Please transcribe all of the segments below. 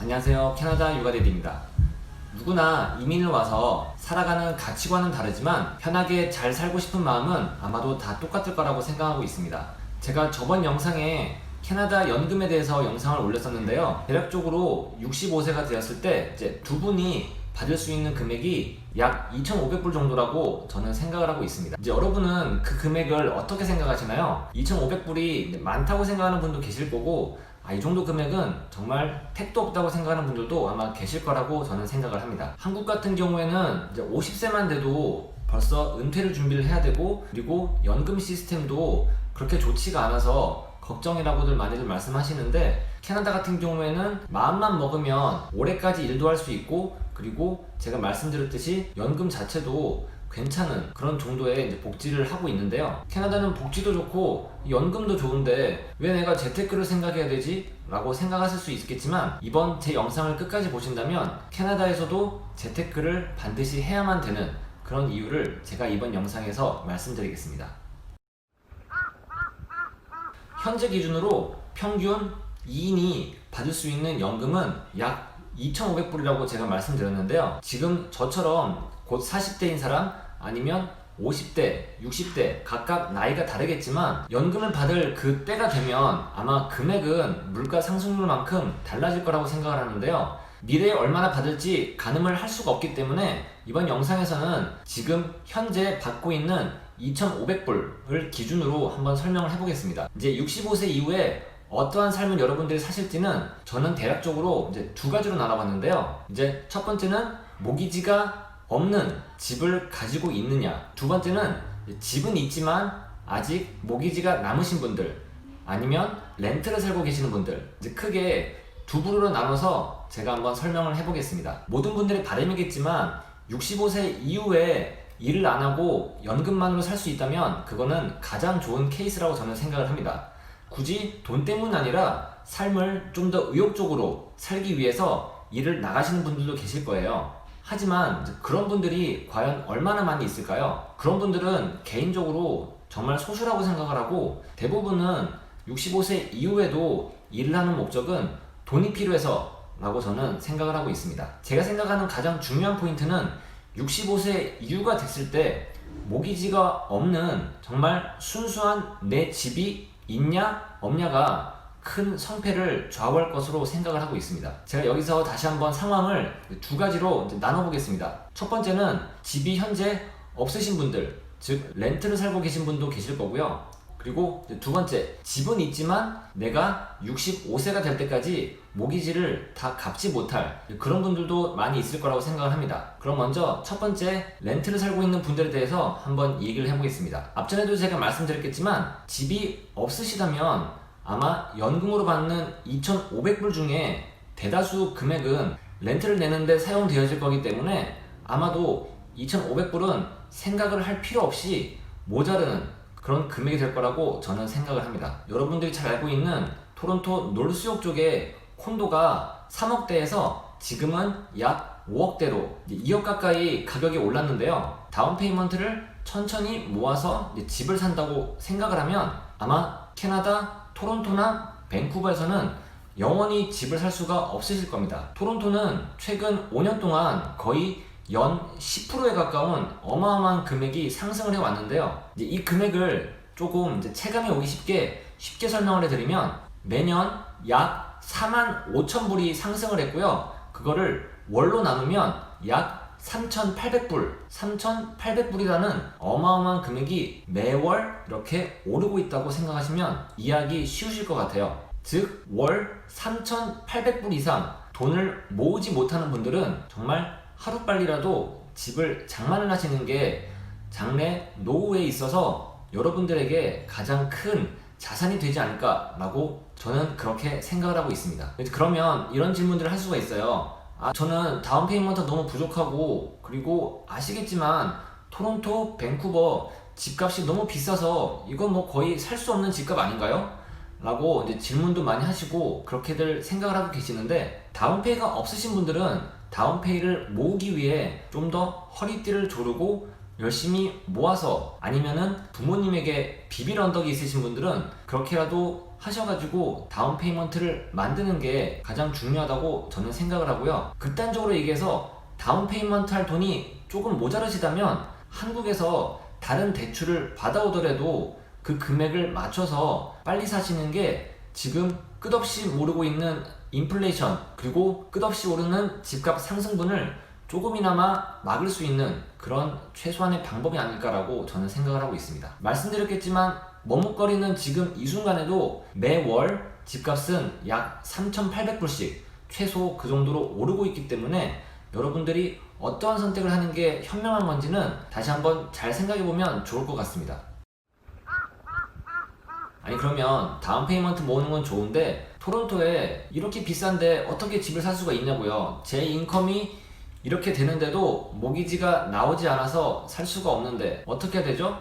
안녕하세요. 캐나다 육아데디입니다. 누구나 이민을 와서 살아가는 가치관은 다르지만 편하게 잘 살고 싶은 마음은 아마도 다 똑같을 거라고 생각하고 있습니다. 제가 저번 영상에 캐나다 연금에 대해서 영상을 올렸었는데요. 대략적으로 65세가 되었을 때 이제 두 분이 받을 수 있는 금액이 약 2,500불 정도라고 저는 생각을 하고 있습니다. 이제 여러분은 그 금액을 어떻게 생각하시나요? 2,500불이 많다고 생각하는 분도 계실 거고, 이 정도 금액은 정말 택도 없다고 생각하는 분들도 아마 계실 거라고 저는 생각을 합니다. 한국 같은 경우에는 이제 50세만 돼도 벌써 은퇴를 준비를 해야 되고, 그리고 연금 시스템도 그렇게 좋지가 않아서 걱정이라고들 많이들 말씀하시는데, 캐나다 같은 경우에는 마음만 먹으면 올해까지 일도 할 수 있고, 그리고 제가 말씀드렸듯이 연금 자체도 괜찮은 그런 정도의 이제 복지를 하고 있는데요. 캐나다는 복지도 좋고 연금도 좋은데 왜 내가 재테크를 생각해야 되지? 라고 생각하실 수 있겠지만, 이번 제 영상을 끝까지 보신다면 캐나다에서도 재테크를 반드시 해야만 되는 그런 이유를 제가 이번 영상에서 말씀드리겠습니다. 현재 기준으로 평균 2인이 받을 수 있는 연금은 약 2,500불이라고 제가 말씀드렸는데요. 지금 저처럼 곧 40대인 사람, 아니면 50대, 60대 각각 나이가 다르겠지만 연금을 받을 그 때가 되면 아마 금액은 물가 상승률만큼 달라질 거라고 생각을 하는데요. 미래에 얼마나 받을지 가늠을 할 수가 없기 때문에 이번 영상에서는 지금 현재 받고 있는 2,500불을 기준으로 한번 설명을 해보겠습니다. 이제 65세 이후에 어떠한 삶을 여러분들이 사실지는 저는 대략적으로 이제 두 가지로 나눠봤는데요. 이제 첫 번째는 모기지가 없는 집을 가지고 있느냐, 두 번째는 집은 있지만 아직 모기지가 남으신 분들, 아니면 렌트를 살고 계시는 분들, 이제 크게 두 부류로 나눠서 제가 한번 설명을 해보겠습니다. 모든 분들의 바람이겠지만 65세 이후에 일을 안 하고 연금만으로 살 수 있다면 그거는 가장 좋은 케이스라고 저는 생각을 합니다. 굳이 돈 때문 아니라 삶을 좀 더 의욕적으로 살기 위해서 일을 나가시는 분들도 계실 거예요. 하지만 그런 분들이 과연 얼마나 많이 있을까요? 그런 분들은 개인적으로 정말 소수라고 생각을 하고, 대부분은 65세 이후에도 일을 하는 목적은 돈이 필요해서 라고 저는 생각을 하고 있습니다. 제가 생각하는 가장 중요한 포인트는 65세 이후가 됐을 때 모기지가 없는 정말 순수한 내 집이 있냐 없냐가 큰 성패를 좌우할 것으로 생각을 하고 있습니다. 제가 여기서 다시 한번 상황을 두 가지로 나눠보겠습니다. 첫 번째는 집이 현재 없으신 분들, 즉 렌트를 살고 계신 분도 계실 거고요. 그리고 두 번째, 집은 있지만 내가 65세가 될 때까지 모기지를 다 갚지 못할 그런 분들도 많이 있을 거라고 생각을 합니다. 그럼 먼저 첫 번째, 렌트를 살고 있는 분들에 대해서 한번 얘기를 해보겠습니다. 앞전에도 제가 말씀드렸겠지만 집이 없으시다면 아마 연금으로 받는 2,500불 중에 대다수 금액은 렌트를 내는데 사용되어질 거기 때문에 아마도 2,500불은 생각을 할 필요 없이 모자르는 그런 금액이 될 거라고 저는 생각을 합니다. 여러분들이 잘 알고 있는 토론토 놀수역 쪽에 콘도가 3억대에서 지금은 약 5억대로 2억 가까이 가격이 올랐는데요. 다운 페이먼트를 천천히 모아서 집을 산다고 생각을 하면 아마 캐나다 토론토나 밴쿠버에서는 영원히 집을 살 수가 없으실 겁니다. 토론토는 최근 5년 동안 거의 연 10%에 가까운 어마어마한 금액이 상승을 해왔는데요. 이제 이 금액을 조금 체감이 오기 쉽게 설명을 해드리면 매년 약 45,000불이 상승을 했고요. 그거를 월로 나누면 약 3,800불, 3,800불이라는 어마어마한 금액이 매월 이렇게 오르고 있다고 생각하시면 이해하기 쉬우실 것 같아요. 즉, 월 3,800불 이상 돈을 모으지 못하는 분들은 정말 하루빨리라도 집을 장만을 하시는 게 장래 노후에 있어서 여러분들에게 가장 큰 자산이 되지 않을까라고 저는 그렇게 생각을 하고 있습니다. 그러면 이런 질문들을 할 수가 있어요. 저는 다운 페이먼트가 너무 부족하고, 그리고 아시겠지만 토론토, 밴쿠버 집값이 너무 비싸서 이건 뭐 거의 살 수 없는 집값 아닌가요? 라고 질문도 많이 하시고 그렇게들 생각을 하고 계시는데, 다운페이가 없으신 분들은 다운페이를 모으기 위해 좀 더 허리띠를 조르고 열심히 모아서 아니면은 부모님에게 비빌 언덕이 있으신 분들은 그렇게라도 하셔가지고 다운 페이먼트를 만드는 게 가장 중요하다고 저는 생각을 하고요. 극단적으로 얘기해서 다운 페이먼트 할 돈이 조금 모자라시다면 한국에서 다른 대출을 받아오더라도 그 금액을 맞춰서 빨리 사시는 게 지금 끝없이 오르고 있는 인플레이션 그리고 끝없이 오르는 집값 상승분을 조금이나마 막을 수 있는 그런 최소한의 방법이 아닐까라고 저는 생각을 하고 있습니다. 말씀드렸겠지만 머뭇거리는 지금 이 순간에도 매월 집값은 약 3,800불씩 최소 그 정도로 오르고 있기 때문에 여러분들이 어떠한 선택을 하는 게 현명한 건지는 다시 한번 잘 생각해보면 좋을 것 같습니다. 아니 그러면 다운 페이먼트 모으는 건 좋은데 토론토에 이렇게 비싼데 어떻게 집을 살 수가 있냐고요. 제 인컴이 이렇게 되는데도 모기지가 나오지 않아서 살 수가 없는데 어떻게 해야 되죠?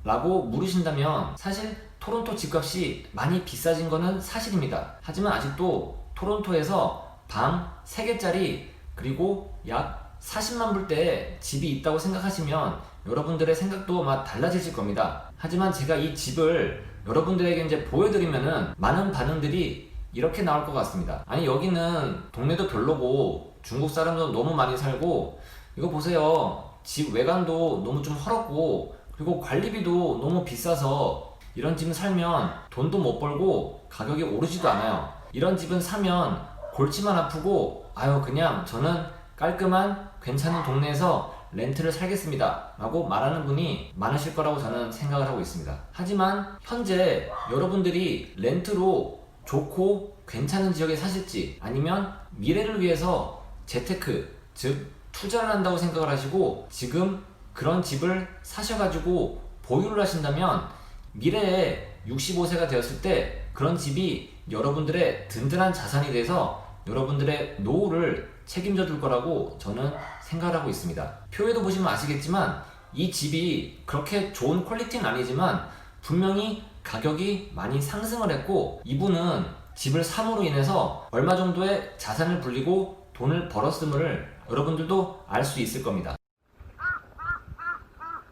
라고 물으신다면 사실 토론토 집값이 많이 비싸진 거는 사실입니다. 하지만 아직도 토론토에서 방 3개짜리 그리고 약 40만 불대의 집이 있다고 생각하시면 여러분들의 생각도 막 달라지실 겁니다. 하지만 제가 이 집을 여러분들에게 이제 보여드리면은 많은 반응들이 이렇게 나올 것 같습니다. 아니 여기는 동네도 별로고 중국 사람도 너무 많이 살고 이거 보세요. 집 외관도 너무 좀 헐었고 그리고 관리비도 너무 비싸서 이런 집은 살면 돈도 못 벌고 가격이 오르지도 않아요. 이런 집은 사면 골치만 아프고 아유 그냥 저는 깔끔한 괜찮은 동네에서 렌트를 살겠습니다 라고 말하는 분이 많으실 거라고 저는 생각을 하고 있습니다. 하지만 현재 여러분들이 렌트로 좋고 괜찮은 지역에 사실지 아니면 미래를 위해서 재테크 즉 투자를 한다고 생각을 하시고 지금 그런 집을 사셔가지고 보유를 하신다면 미래에 65세가 되었을 때 그런 집이 여러분들의 든든한 자산이 돼서 여러분들의 노후를 책임져 줄 거라고 저는 생각을 하고 있습니다. 표에도 보시면 아시겠지만 이 집이 그렇게 좋은 퀄리티는 아니지만 분명히 가격이 많이 상승을 했고 이분은 집을 삼으로 인해서 얼마 정도의 자산을 불리고 돈을 벌었음을 여러분들도 알 수 있을 겁니다.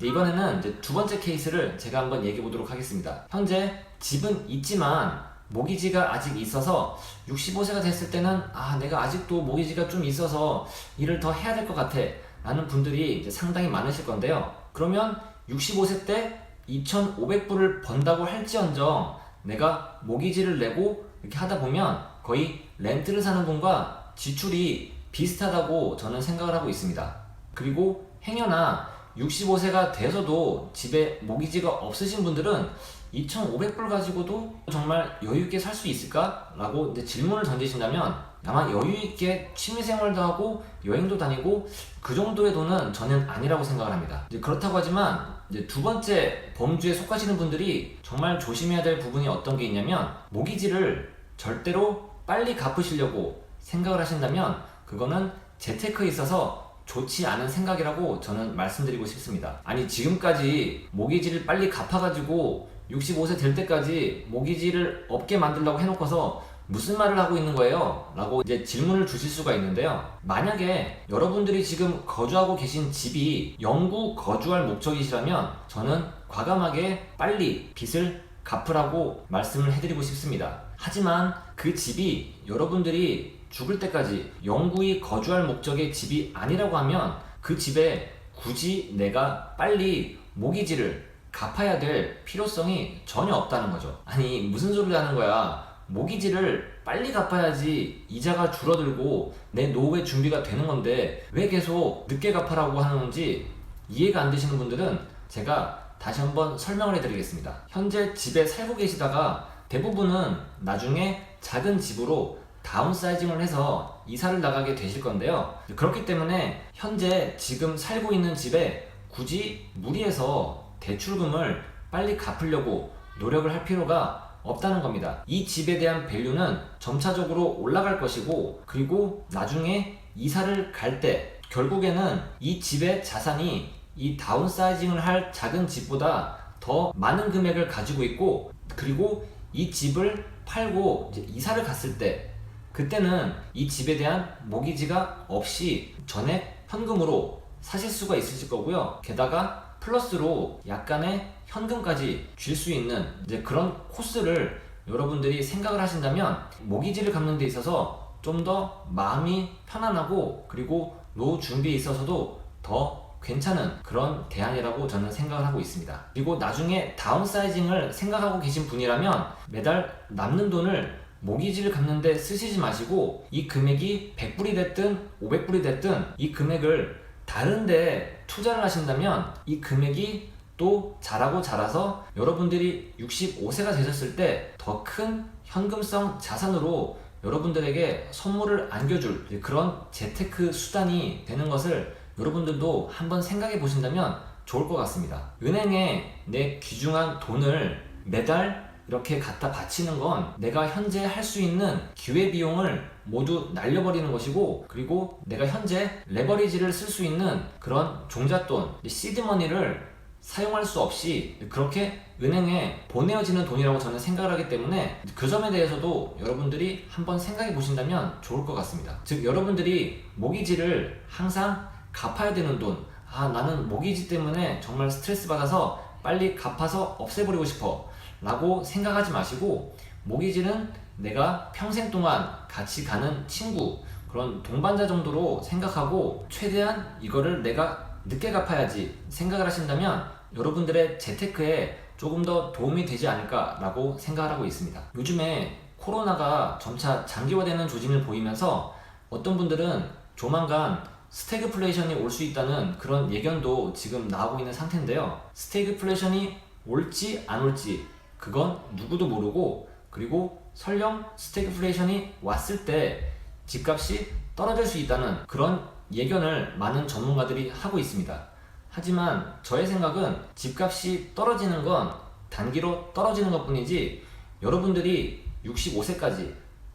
이번에는 이제 두 번째 케이스를 제가 한번 얘기해 보도록 하겠습니다. 현재 집은 있지만 모기지가 아직 있어서 65세가 됐을 때는 내가 아직도 모기지가 좀 있어서 일을 더 해야 될 것 같아 라는 분들이 이제 상당히 많으실 건데요. 그러면 65세 때 2,500불을 번다고 할지언정 내가 모기지를 내고 이렇게 하다 보면 거의 렌트를 사는 분과 지출이 비슷하다고 저는 생각을 하고 있습니다. 그리고 행여나 65세가 돼서도 집에 모기지가 없으신 분들은 2,500불 가지고도 정말 여유있게 살 수 있을까? 라고 이제 질문을 던지신다면 아마 여유있게 취미생활도 하고 여행도 다니고 그 정도의 돈은 저는 아니라고 생각을 합니다. 이제 그렇다고 하지만 이제 두 번째 범주에 속하시는 분들이 정말 조심해야 될 부분이 어떤 게 있냐면 모기지를 절대로 빨리 갚으시려고 생각을 하신다면 그거는 재테크에 있어서 좋지 않은 생각이라고 저는 말씀드리고 싶습니다. 아니 지금까지 모기지를 빨리 갚아가지고 65세 될 때까지 모기지를 없게 만들려고 해놓고서 무슨 말을 하고 있는 거예요? 라고 이제 질문을 주실 수가 있는데요. 만약에 여러분들이 지금 거주하고 계신 집이 영구 거주할 목적이시라면 저는 과감하게 빨리 빚을 갚으라고 말씀을 해드리고 싶습니다. 하지만 그 집이 여러분들이 죽을 때까지 영구히 거주할 목적의 집이 아니라고 하면 그 집에 굳이 내가 빨리 모기지를 갚아야 될 필요성이 전혀 없다는 거죠. 아니 무슨 소리를 하는 거야. 모기지를 빨리 갚아야지 이자가 줄어들고 내 노후의 준비가 되는 건데 왜 계속 늦게 갚아라고 하는 건지 이해가 안 되시는 분들은 제가 다시 한번 설명을 해드리겠습니다. 현재 집에 살고 계시다가 대부분은 나중에 작은 집으로 다운사이징을 해서 이사를 나가게 되실 건데요. 그렇기 때문에 현재 지금 살고 있는 집에 굳이 무리해서 대출금을 빨리 갚으려고 노력을 할 필요가 없다는 겁니다. 이 집에 대한 밸류는 점차적으로 올라갈 것이고 그리고 나중에 이사를 갈 때 결국에는 이 집의 자산이 이 다운사이징을 할 작은 집보다 더 많은 금액을 가지고 있고 그리고 이 집을 팔고 이제 이사를 갔을 때 그때는 이 집에 대한 모기지가 없이 전액 현금으로 사실 수가 있으실 거고요. 게다가 플러스로 약간의 현금까지 줄 수 있는 이제 그런 코스를 여러분들이 생각을 하신다면 모기지를 갚는 데 있어서 좀 더 마음이 편안하고 그리고 노후 준비에 있어서도 더 괜찮은 그런 대안이라고 저는 생각을 하고 있습니다. 그리고 나중에 다운사이징을 생각하고 계신 분이라면 매달 남는 돈을 모기지를 갚는 데 쓰시지 마시고 이 금액이 100불이 됐든 500불이 됐든 이 금액을 다른 데 투자를 하신다면 이 금액이 또 자라고 자라서 여러분들이 65세가 되셨을 때 더 큰 현금성 자산으로 여러분들에게 선물을 안겨줄 그런 재테크 수단이 되는 것을 여러분들도 한번 생각해 보신다면 좋을 것 같습니다. 은행에 내 귀중한 돈을 매달 이렇게 갖다 바치는 건 내가 현재 할 수 있는 기회비용을 모두 날려버리는 것이고, 그리고 내가 현재 레버리지를 쓸 수 있는 그런 종잣돈, 시드머니를 사용할 수 없이 그렇게 은행에 보내어지는 돈이라고 저는 생각을 하기 때문에 그 점에 대해서도 여러분들이 한번 생각해 보신다면 좋을 것 같습니다. 즉 여러분들이 모기지를 항상 갚아야 되는 돈, 나는 모기지 때문에 정말 스트레스 받아서 빨리 갚아서 없애버리고 싶어 라고 생각하지 마시고, 모기지는 내가 평생 동안 같이 가는 친구, 그런 동반자 정도로 생각하고 최대한 이거를 내가 늦게 갚아야지 생각을 하신다면 여러분들의 재테크에 조금 더 도움이 되지 않을까 라고 생각을 하고 있습니다. 요즘에 코로나가 점차 장기화되는 조짐을 보이면서 어떤 분들은 조만간 스태그플레이션이 올 수 있다는 그런 예견도 지금 나오고 있는 상태인데요. 스태그플레이션이 올지 안 올지 그건 누구도 모르고, 그리고 설령 스태그플레이션이 왔을 때 집값이 떨어질 수 있다는 그런 예견을 많은 전문가들이 하고 있습니다. 하지만 저의 생각은 집값이 떨어지는 건 단기로 떨어지는 것 뿐이지 여러분들이 65세까지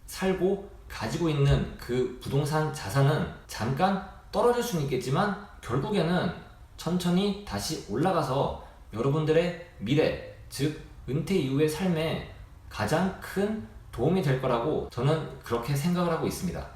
살고 가지고 있는 그 부동산 자산은 잠깐 떨어질 수는 있겠지만 결국에는 천천히 다시 올라가서 여러분들의 미래, 즉 은퇴 이후의 삶에 가장 큰 도움이 될 거라고 저는 그렇게 생각을 하고 있습니다.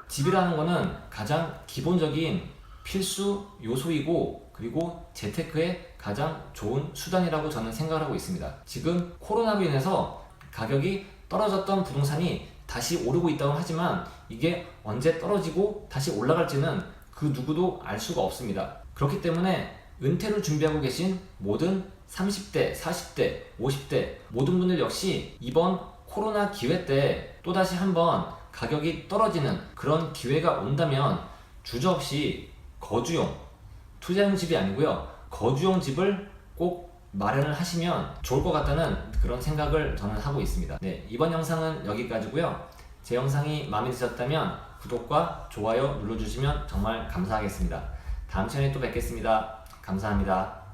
집이라는 거는 가장 기본적인 필수 요소이고, 그리고 재테크의 가장 좋은 수단이라고 저는 생각을 하고 있습니다. 지금 코로나로 인해서 가격이 떨어졌던 부동산이 다시 오르고 있다고 하지만 이게 언제 떨어지고 다시 올라갈지는 그 누구도 알 수가 없습니다. 그렇기 때문에 은퇴를 준비하고 계신 모든 30대, 40대, 50대 모든 분들 역시 이번 코로나 기회 때 또다시 한번 가격이 떨어지는 그런 기회가 온다면 주저없이 거주용, 투자용 집이 아니고요, 거주용 집을 꼭 마련을 하시면 좋을 것 같다는 그런 생각을 저는 하고 있습니다. 네, 이번 영상은 여기까지고요. 제 영상이 마음에 드셨다면 구독과 좋아요 눌러주시면 정말 감사하겠습니다. 다음 시간에 또 뵙겠습니다. 감사합니다.